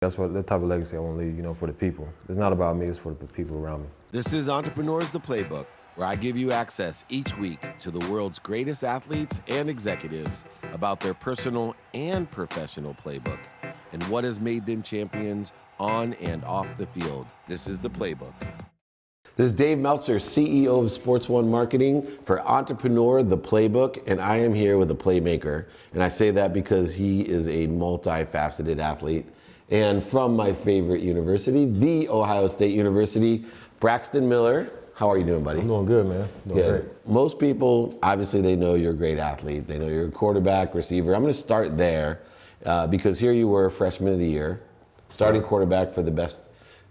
That's what the type of legacy I want to leave, for the people. It's not about me, it's for the people around me. This is Entrepreneurs the Playbook, where I give you access each week to the world's greatest athletes and executives about their personal and professional playbook and what has made them champions on and off the field. This is the Playbook. This is Dave Meltzer, CEO of Sports One Marketing for Entrepreneur the Playbook, and I am here with a playmaker. And I say that because he is a multifaceted athlete. And from my favorite university, The Ohio State University, Braxton Miller. How are you doing, buddy? I'm doing good, man. Doing Good. great. Most people, obviously, they know you're a great athlete. They know you're a quarterback, receiver. I'm going to start there because here you were, freshman of the year, starting quarterback for the best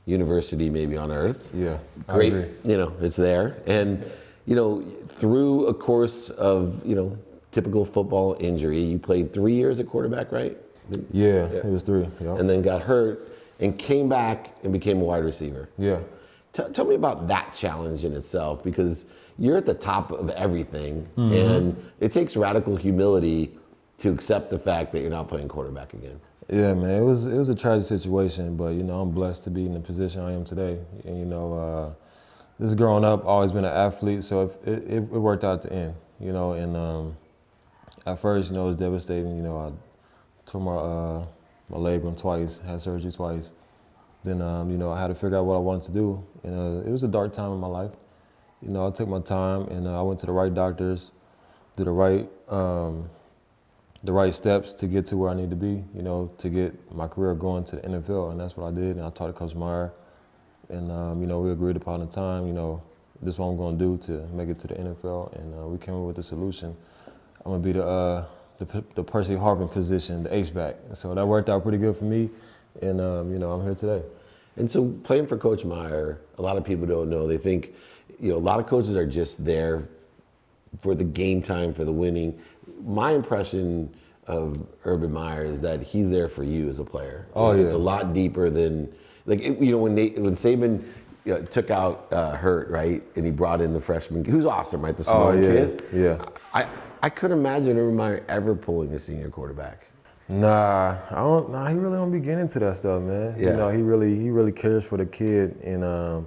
university maybe on earth. Yeah, Great, I agree. It's there. And, through a course of, typical football injury, you played 3 years at quarterback, right? Yeah, it was 3. Yeah. And then got hurt and came back and became a wide receiver. Yeah. Tell me about that challenge in itself, because you're at the top of everything, and it takes radical humility to accept the fact that you're not playing quarterback again. Yeah, man, it was a tragic situation, but I'm blessed to be in the position I am today. And just growing up, always been an athlete, so it worked out to end. And at first, it was devastating. I tore my labrum twice, had surgery twice. Then, I had to figure out what I wanted to do. And it was a dark time in my life. I took my time and I went to the right doctors, did the right steps to get to where I need to be, to get my career going to the NFL. And that's what I did. And I talked to Coach Meyer. And, we agreed upon the time, this is what I'm going to do to make it to the NFL. And we came up with a solution. I'm going to be the Percy Harvin position, the H-back. So that worked out pretty good for me. And, I'm here today. And so playing for Coach Meyer, a lot of people don't know. They think, a lot of coaches are just there for the game time, for the winning. My impression of Urban Meyer is that he's there for you as a player. Oh, yeah. It's a lot deeper than, when Saban took out Hurt, right, and he brought in the freshman, who's awesome, right, the small kid. Yeah. I couldn't imagine Urban Meyer ever pulling a senior quarterback. Nah, he really don't be getting into that stuff, man. Yeah. He really cares for the kid, and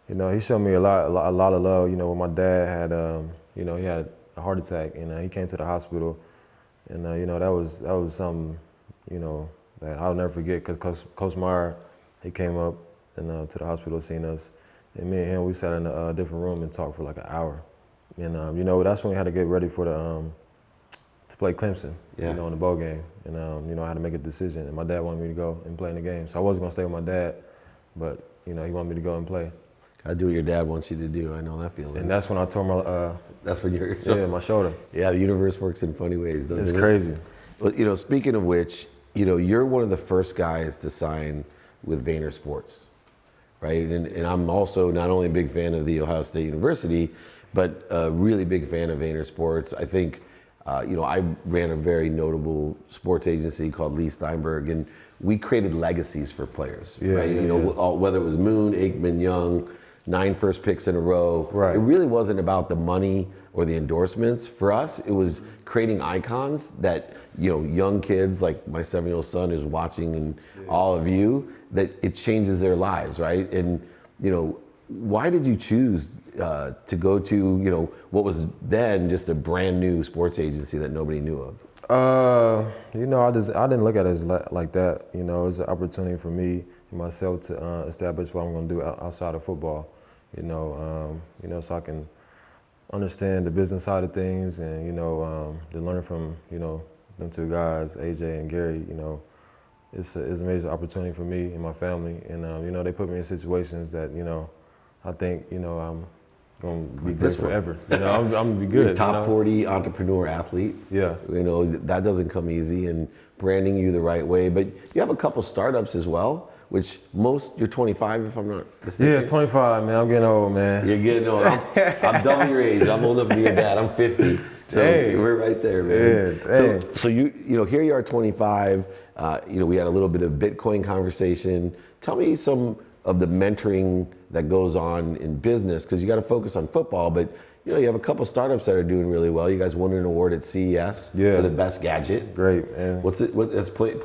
he showed me a lot of love. When my dad had, he had a heart attack, and he came to the hospital, and that was something, that I'll never forget. Cause Coach Meyer, he came up and to the hospital, seen us, and me and him, we sat in a different room and talked for like an hour, and that's when we had to get ready for to play Clemson, in the bowl game. And, I had to make a decision. And my dad wanted me to go and play in the game. So I wasn't going to stay with my dad, but, he wanted me to go and play. Gotta do what your dad wants you to do. I know that feeling. And that's when I tore my, that's when you're, my shoulder. Yeah, the universe works in funny ways, doesn't it? It's crazy. Well, speaking of which, you're one of the first guys to sign with Vayner Sports, right? And I'm also not only a big fan of the Ohio State University, but a really big fan of Vayner Sports. I think, I ran a very notable sports agency called Lee Steinberg, and we created legacies for players, right? Whether it was Moon, Aikman, Young, 9 first picks in a row. Right. It really wasn't about the money or the endorsements. For us, it was creating icons that, young kids like my 7-year-old son is watching, and all of you, that it changes their lives, right? And, why did you choose to go to, what was then just a brand new sports agency that nobody knew of? I didn't look at it as like that. It was an opportunity for me and myself to establish what I'm going to do outside of football. So I can understand the business side of things, and to learn from them 2 guys, AJ and Gary. It's a major opportunity for me and my family, and they put me in situations that I think I'm gonna be good forever. I'm gonna be good. You're a top 40 entrepreneur athlete. Yeah. That doesn't come easy, and branding you the right way. But you have a couple startups as well, which you're 25 if I'm not mistaken. Yeah, 25, man. I'm getting old, man. You're getting old. I'm double your age. I'm old enough to be your dad. I'm 50. So we're right there, man. Yeah, so here you are 25. We had a little bit of Bitcoin conversation. Tell me some of the mentoring that goes on in business, because you got to focus on football, but you know, you have a couple startups that are doing really well. You guys won an award at CES for the best gadget. Great. And What's it? That's Play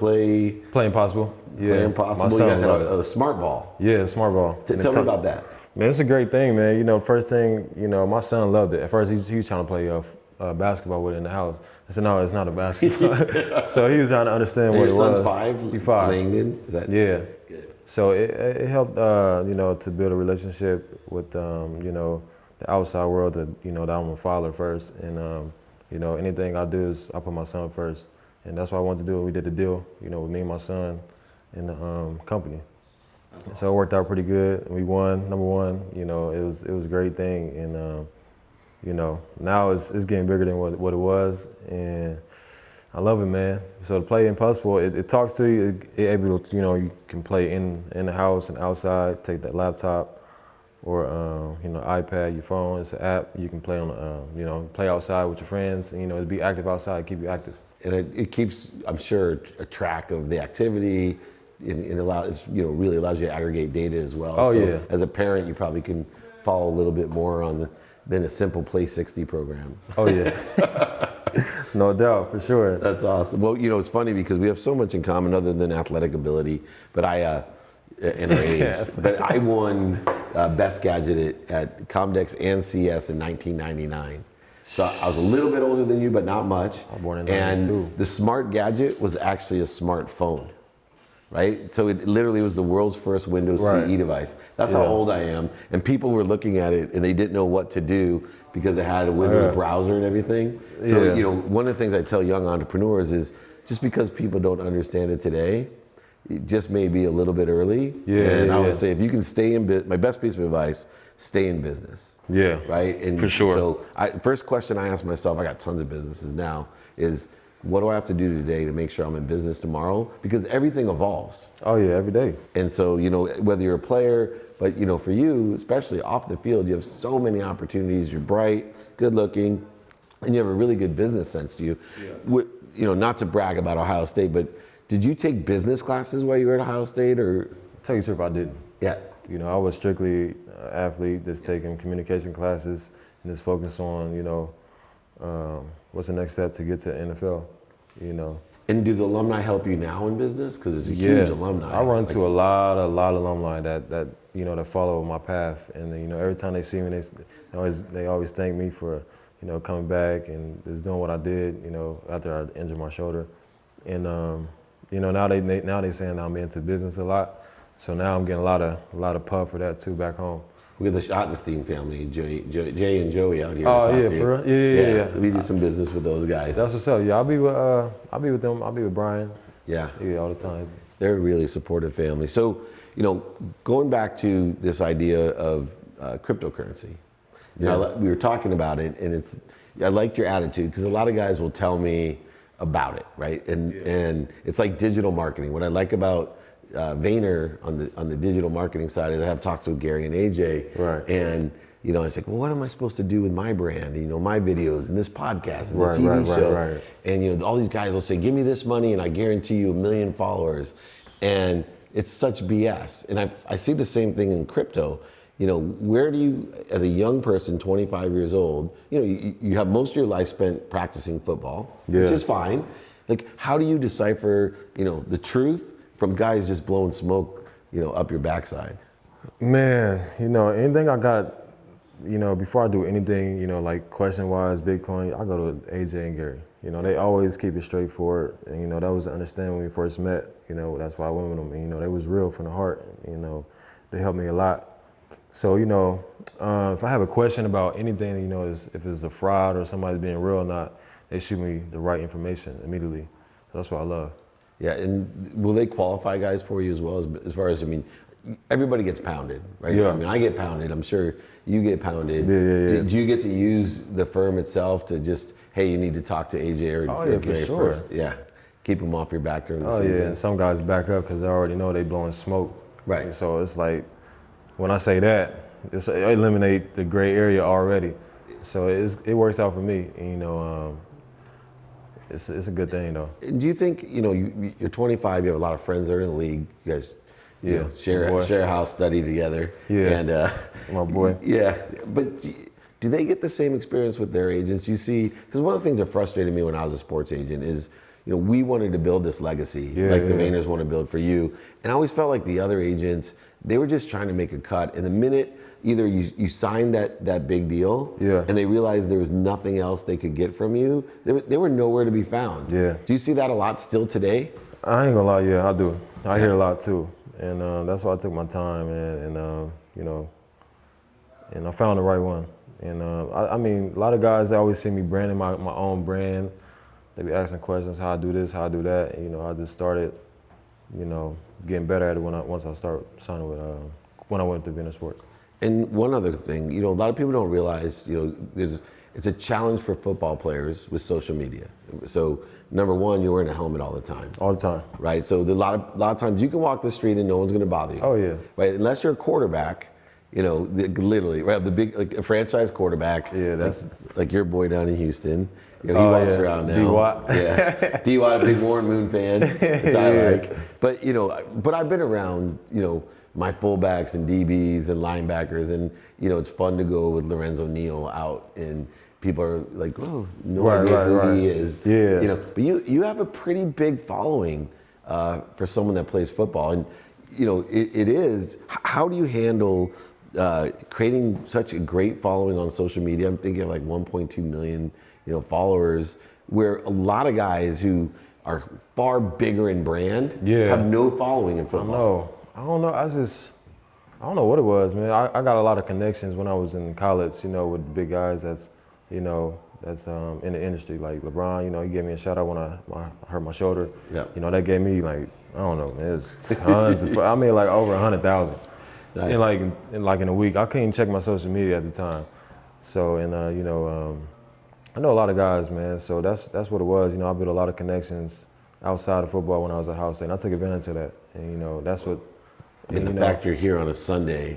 Impossible. Yeah. Play Impossible. You guys had a smart ball. Yeah, smart ball. Tell me about that. Man, it's a great thing, man. You know, first thing, you know, my son loved it. At first, he was trying to play basketball with it in the house. I said, no, it's not a basketball. So he was trying to understand what it was. Your son's 5? He's 5. Langdon? Is that? Yeah. Good. So it helped, you know, to build a relationship with, you know, the outside world. That, you know, that I'm a father first, and you know, anything I do is I put my son first, and that's what I wanted to do. We did the deal, you know, with me and my son, and the company. Awesome. So it worked out pretty good. We won, number one. You know, it was a great thing, and you know, now it's getting bigger than what it was, and I love it, man. So to Play Impossible, it talks to you. It able to, you know, you can play in the house and outside. Take that laptop or you know, iPad, your phone. It's an app. You can play on, you know, play outside with your friends. And, you know, be active outside, keep you active. And it keeps, I'm sure, a track of the activity. And allows, you know, really allows you to aggregate data as well. Oh, so yeah. As a parent, you probably can follow a little bit more than a simple Play 60 program. Oh yeah. No doubt, for sure. That's awesome. Well, you know, it's funny because we have so much in common other than athletic ability, but and our age. But I won Best Gadget at Comdex and CS in 1999. So I was a little bit older than you, but not much. I was born in 92. And the Smart Gadget was actually a smartphone, right? So it literally was the world's first Windows CE device. That's how old I am. And people were looking at it and they didn't know what to do because it had a Windows browser and everything. So, you know, one of the things I tell young entrepreneurs is just because people don't understand it today, it just may be a little bit early. And I would say if you can stay in business, my best piece of advice, stay in business. Yeah. Right? And for sure. So first question I ask myself, I got tons of businesses now, is what do I have to do today to make sure I'm in business tomorrow? Because everything evolves. Oh yeah, every day. And so, you know, whether you're a player, but you know, for you, especially off the field, you have so many opportunities. You're bright, good looking, and you have a really good business sense to you. Yeah. You know, not to brag about Ohio State, but did you take business classes while you were at Ohio State, or? Tell you the truth, I didn't. Yeah. You know, I was strictly an athlete that's taking communication classes and just focused on, you know, what's the next step to get to the NFL, you know. And do the alumni help you now in business? Because there's a huge alumni. I run to a lot of alumni that you know, that follow my path, and you know, every time they see me, they always thank me for, you know, coming back and just doing what I did, you know, after I injured my shoulder, and you know, now they saying I'm into business a lot, so now I'm getting a lot of pub for that too back home. We got the Schottenstein family, Jay and Joey out here. Oh, to talk yeah, to you. for real? Yeah. We do some business with those guys. That's what's up. Yeah, I'll be with them. I'll be with Brian. Yeah. All the time. They're a really supportive family. So, you know, going back to this idea of cryptocurrency, you know, we were talking about it, and I liked your attitude because a lot of guys will tell me about it, right? And it's like digital marketing. What I like about Vayner on the digital marketing side is I have talks with Gary and AJ, right? And you know, I say, well, what am I supposed to do with my brand? You know, my videos and this podcast and the TV show. Right. And you know, all these guys will say, give me this money and I guarantee you 1 million followers. And it's such BS. And I see the same thing in crypto. You know, where do you, as a young person, 25 years old, you know, you have most of your life spent practicing football, which is fine. Like, how do you decipher, you know, the truth from guys just blowing smoke, you know, up your backside? Man, you know, anything I got, you know, before I do anything, you know, like question-wise, Bitcoin, I go to AJ and Gary. You know, they always keep it straightforward, and you know, that was the understanding when we first met. You know, that's why I went with them. And, you know, they was real from the heart. You know, they helped me a lot. So, you know, if I have a question about anything, you know, if it's a fraud or somebody's being real or not, they shoot me the right information immediately. So that's what I love. Yeah, and will they qualify guys for you as well, as far as, I mean, everybody gets pounded, right? Yeah. I mean, I get pounded. I'm sure you get pounded. Yeah. Do you get to use the firm itself to just, hey, you need to talk to AJ or Gary for sure. first? Yeah, keep them off your back during the season. Yeah, and some guys back up because they already know they blowing smoke. Right. And so it's like, when I say that, it eliminate the gray area already. So it works out for me. And, you know, it's a good thing though. Do you think, you know, you're 25, you have a lot of friends that are in the league. You guys, You know, share a house, study together. Yeah. And My boy. Yeah, but do they get the same experience with their agents? You see, because one of the things that frustrated me when I was a sports agent is, we wanted to build this legacy, like the Vayners want to build for you. And I always felt like the other agents, they were just trying to make a cut. And the minute either you signed that big deal, and they realized there was nothing else they could get from you, they were nowhere to be found. Yeah. Do you see that a lot still today? I ain't gonna lie, yeah, I do. I hear a lot too. And that's why I took my time and I found the right one. And I mean, a lot of guys, they always see me branding my own brand. They be asking questions, how I do this, how I do that. And, I just started, getting better at it once I start signing with, when I went to Vayner Sports. And one other thing, a lot of people don't realize, it's a challenge for football players with social media. So number one, you're wearing a helmet all the time. All the time. Right. So a lot of times you can walk the street and no one's going to bother you. Oh yeah. Right. Unless you're a quarterback, literally, right? The big, like a franchise quarterback. Yeah, that's like your boy down in Houston. He walks around now. D-Watt. Yeah. D-Watt, a big Warren Moon fan, which I like. But but I've been around, my fullbacks and DBs and linebackers, and it's fun to go with Lorenzo Neal out, and people are like, "Oh, no idea who he is." Yeah. But you have a pretty big following for someone that plays football, and it is. How do you handle creating such a great following on social media? I'm thinking of like 1.2 million, followers, where a lot of guys who are far bigger in brand have no following in football. I don't know. I don't know what it was, man. I got a lot of connections when I was in college, with big guys that's in the industry. Like LeBron, he gave me a shout out when I hurt my shoulder. Yeah. That gave me like, I don't know, man, it was tons of, I mean like over 100,000. Nice. In a week. I couldn't even check my social media at the time. So, I know a lot of guys, man. So that's what it was. I built a lot of connections outside of football when I was at Ohio State, and I took advantage of that. And that's what. And the fact you're here on a Sunday,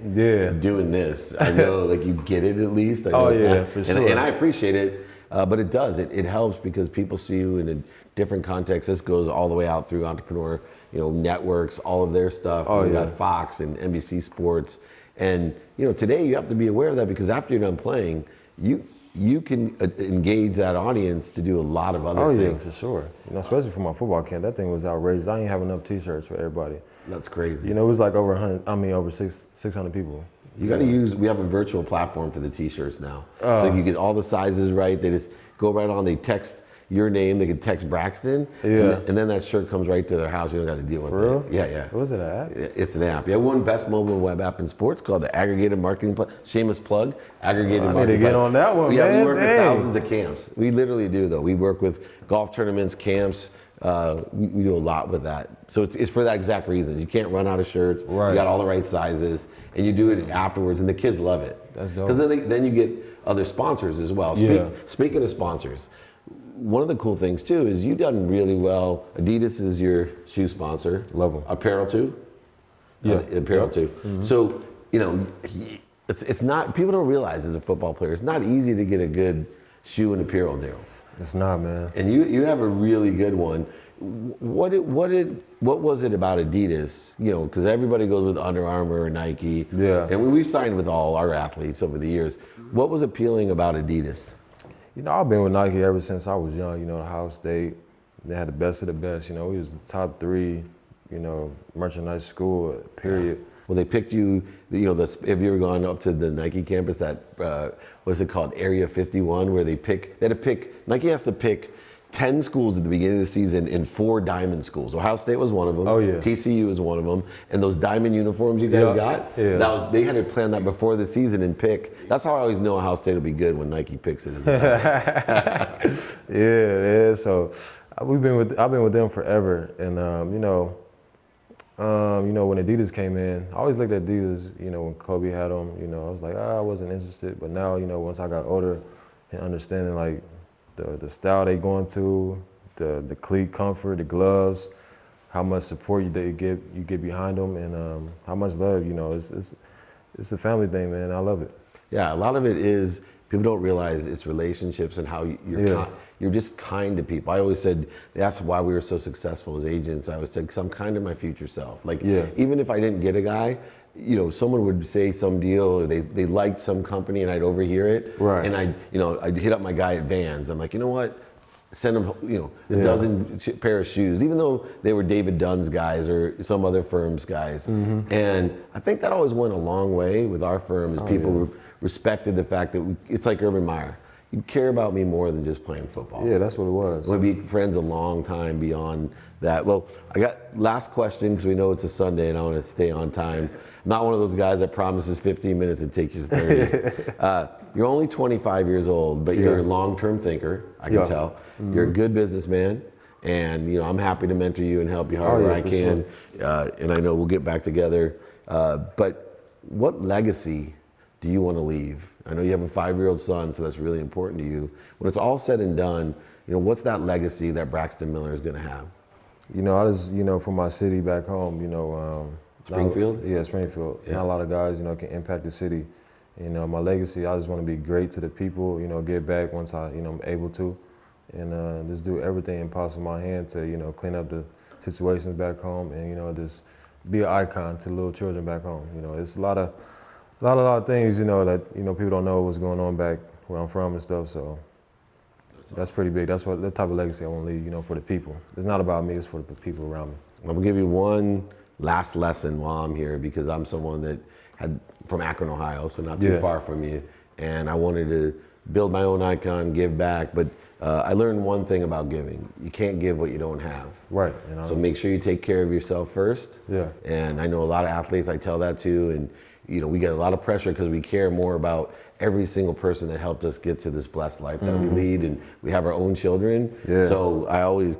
doing this, I know, like you get it at least. I know for sure. And I appreciate it, but it does. It helps because people see you in a different context. This goes all the way out through Entrepreneur, networks, all of their stuff. We got Fox and NBC Sports, and today you have to be aware of that because after you're done playing, you can engage that audience to do a lot of other things. Yeah, for sure. Especially for my football camp, that thing was outrageous. I didn't have enough T-shirts for everybody. That's crazy. It was like over 600 people. You got to use. We have a virtual platform for the T-shirts now, so you get all the sizes right. They just go right on. They text your name. They can text Braxton, and then that shirt comes right to their house. You don't got to deal with For real? it. Yeah. Was it an app? It's an app. Yeah, one best mobile web app in sports called the Aggregated Marketing Shameless plug. Aggregated Marketing. I need to get on that one, man. We work with thousands of camps. We literally do, though. We work with golf tournaments, camps. We do a lot with that. So it's for that exact reason. You can't run out of shirts. Right. You got all the right sizes, and you do it afterwards, and the kids love it. That's dope. Because then you get other sponsors as well. Speaking of sponsors, one of the cool things too is you've done really well. Adidas is your shoe sponsor. Love them. Apparel too. Yeah. Apparel too. Mm-hmm. So it's not. People don't realize as a football player, it's not easy to get a good shoe and apparel deal. It's not, man. And you have a really good one. What was it about Adidas? Because everybody goes with Under Armour or Nike. Yeah. And we've signed with all our athletes over the years. What was appealing about Adidas? I've been with Nike ever since I was young. Ohio State, they had the best of the best. We was the top 3, merchandise school, period. Well, they picked you, have you ever gone up to the Nike campus, that, what's it called, Area 51, where Nike has to pick 10 schools at the beginning of the season and 4 diamond schools. Ohio State was one of them. Oh, yeah. TCU was one of them. And those diamond uniforms you guys got, they had to plan that before the season and pick. That's how I always know Ohio State will be good, when Nike picks it. Yeah. So I've been with them forever. And, when Adidas came in, I always looked at Adidas, when Kobe had them, I was like, I wasn't interested. But now, once I got older and understanding like the style they going to, the cleat comfort, the gloves, how much support you get behind them, and how much love, it's a family thing, man. I love it. Yeah, a lot of it is People don't realize it's relationships and how you're just kind to people. I always said that's why we were so successful as agents. I always said, because I'm kind to my future self. Like, even if I didn't get a guy, you know, someone would say some deal or they liked some company and I'd overhear it. Right. And I'd hit up my guy at Vans. I'm like, you know what? Send him, a dozen pair of shoes, even though they were David Dunn's guys or some other firm's guys. And I think that always went a long way with our firm, is people respected the fact that it's like Urban Meyer. You care about me more than just playing football. Yeah, that's what it was. We'll be friends a long time beyond that. Well, I got last question, because we know it's a Sunday and I want to stay on time. I'm not one of those guys that promises 15 minutes and takes you 30. You're only 25 years old, but you're a long-term thinker, I can tell. You're a good businessman, and I'm happy to mentor you and help you however I can. Sure. And I know we'll get back together. But what legacy do you want to leave? I know you have a 5-year-old son, so that's really important to you. When it's all said and done, what's that legacy that Braxton Miller is going to have? I just, from my city back home, Springfield? Springfield. Yeah. Not a lot of guys, can impact the city. My legacy, I just want to be great to the people, give back once I'm able to. And just do everything possible in my hand to, clean up the situations back home and, just be an icon to little children back home. It's a lot of things, that, people don't know what's going on back where I'm from and stuff. So that's pretty big. That's the type of legacy I want to leave, for the people. It's not about me, it's for the people around me. I'm gonna give you one last lesson while I'm here, because I'm someone that from Akron, Ohio, so not too far from you. And I wanted to build my own icon, give back, but I learned one thing about giving. You can't give what you don't have. Right. So make sure you take care of yourself first. Yeah. And I know a lot of athletes, I tell that to, and we get a lot of pressure because we care more about every single person that helped us get to this blessed life that we lead, and we have our own children. Yeah. So I always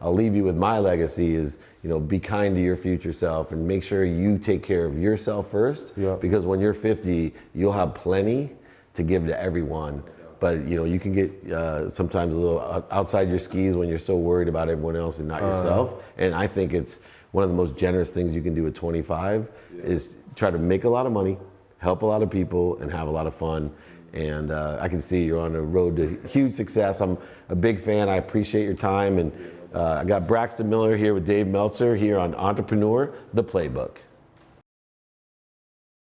I'll leave you with my legacy is, be kind to your future self and make sure you take care of yourself first, because when you're 50, you'll have plenty to give to everyone. But you can get sometimes a little outside your skis when you're so worried about everyone else and not yourself. And I think it's one of the most generous things you can do at 25 is try to make a lot of money, help a lot of people, and have a lot of fun. And I can see you're on a road to huge success. I'm a big fan. I appreciate your time. And I got Braxton Miller here with Dave Meltzer here on Entrepreneur, the Playbook.